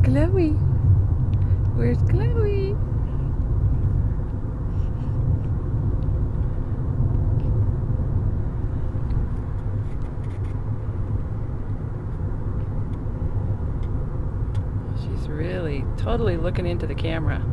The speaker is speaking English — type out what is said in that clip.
Chloe? Where's Chloe? She's really totally looking into the camera.